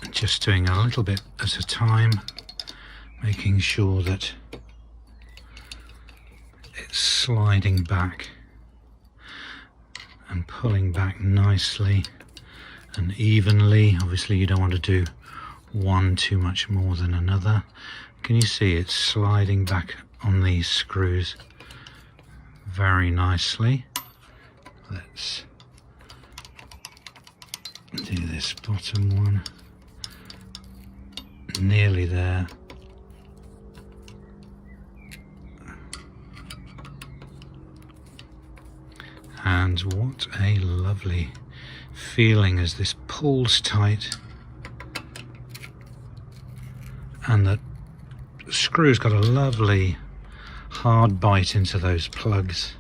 Just doing a little bit at a time, making sure that it's sliding back and pulling back nicely and evenly. Obviously you don't want to do one too much more than another. Can you see it's sliding back on these screws very nicely? Let's do this bottom one. Nearly there. And what a lovely feeling as this pulls tight and the screw's got a lovely hard bite into those plugs.